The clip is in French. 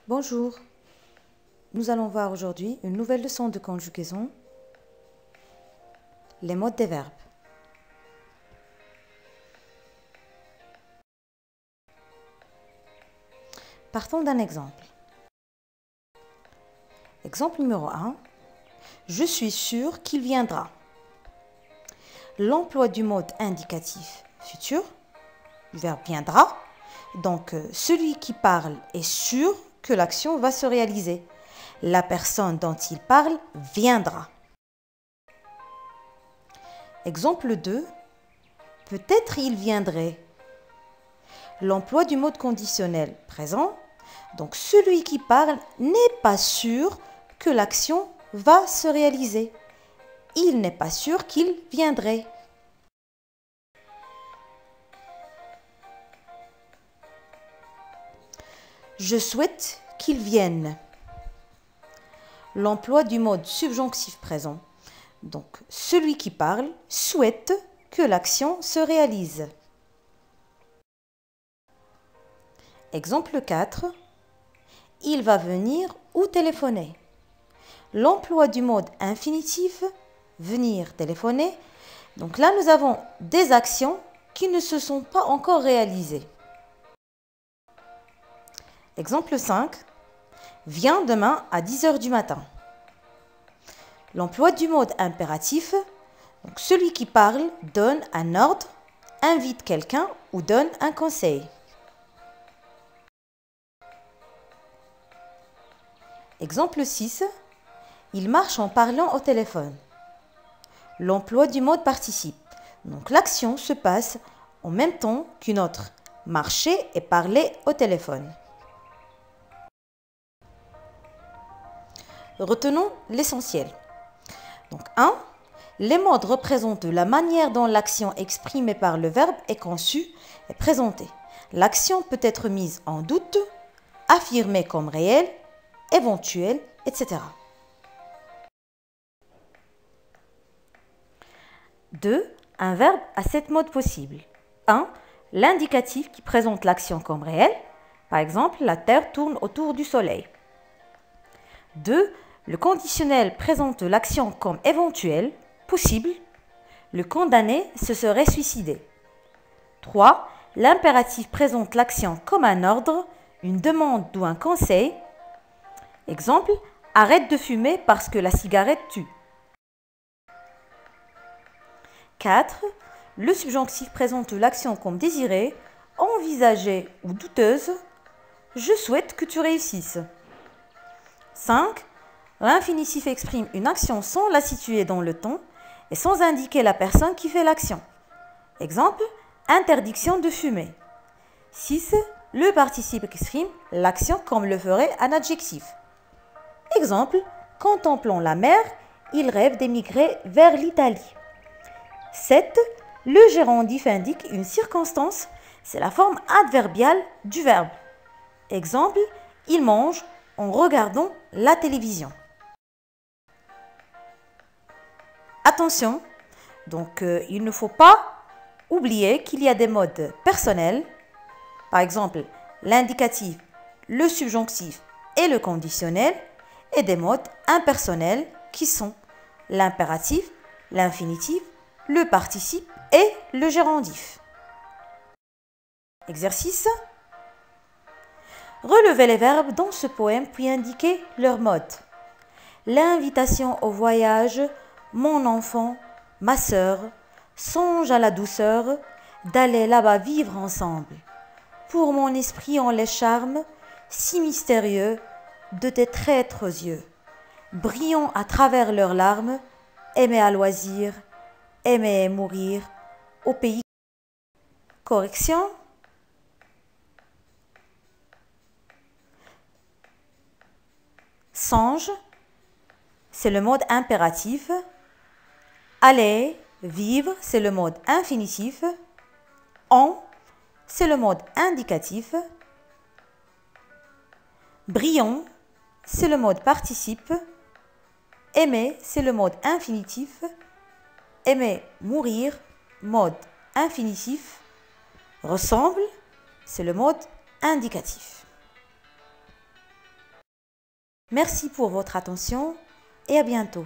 Bonjour, nous allons voir aujourd'hui une nouvelle leçon de conjugaison, les modes des verbes. Partons d'un exemple. Exemple numéro 1. Je suis sûr qu'il viendra. L'emploi du mode indicatif futur, du verbe viendra. Donc, celui qui parle est sûr que l'action va se réaliser. La personne dont il parle viendra. Exemple 2. Peut-être il viendrait. L'emploi du mode conditionnel présent. Donc, celui qui parle n'est pas sûr que l'action va se réaliser. Il n'est pas sûr qu'il viendrait. Je souhaite qu'il vienne. L'emploi du mode subjonctif présent. Donc, celui qui parle souhaite que l'action se réalise. Exemple 4. Il va venir ou téléphoner. L'emploi du mode infinitif, venir, téléphoner. Donc là, nous avons des actions qui ne se sont pas encore réalisées. Exemple 5. Viens demain à 10 h du matin. L'emploi du mode impératif, donc celui qui parle donne un ordre, invite quelqu'un ou donne un conseil. Exemple 6. Il marche en parlant au téléphone. L'emploi du mode participe. Donc l'action se passe en même temps qu'une autre. Marcher et parler au téléphone. Retenons l'essentiel. Donc 1. Les modes représentent la manière dont l'action exprimée par le verbe est conçue et présentée. L'action peut être mise en doute, affirmée comme réelle, éventuelle, etc. 2. Un verbe a 7 modes possibles. 1. L'indicatif qui présente l'action comme réelle. Par exemple, la Terre tourne autour du Soleil. 2. Le conditionnel présente l'action comme éventuelle, possible. Le condamné se serait suicidé. 3. L'impératif présente l'action comme un ordre, une demande ou un conseil. Exemple, arrête de fumer parce que la cigarette tue. 4. Le subjonctif présente l'action comme désirée, envisagée ou douteuse. Je souhaite que tu réussisses. 5. L'infinitif exprime une action sans la situer dans le temps et sans indiquer la personne qui fait l'action. Exemple, interdiction de fumer. 6. Le participe exprime l'action comme le ferait un adjectif. Exemple, contemplant la mer, il rêve d'émigrer vers l'Italie. 7. Le gérondif indique une circonstance, c'est la forme adverbiale du verbe. Exemple, il mange en regardant la télévision. Attention, donc il ne faut pas oublier qu'il y a des modes personnels, par exemple l'indicatif, le subjonctif et le conditionnel, et des modes impersonnels qui sont l'impératif, l'infinitif, le participe et le gérondif. Exercice. Relevez les verbes dans ce poème puis indiquez leur mode. L'invitation au voyage, mon enfant, ma sœur, songe à la douceur d'aller là-bas vivre ensemble. Pour mon esprit on les charme, si mystérieux, de tes traîtres yeux, brillant à travers leurs larmes, aimer à loisir, aimer et mourir, au pays. Correction. Songe, c'est le mode impératif. Aller, vivre, c'est le mode infinitif. En, c'est le mode indicatif. Brillant, c'est le mode participe. Aimer, c'est le mode infinitif. Aimer, mourir, mode infinitif. Ressemble, c'est le mode indicatif. Merci pour votre attention et à bientôt.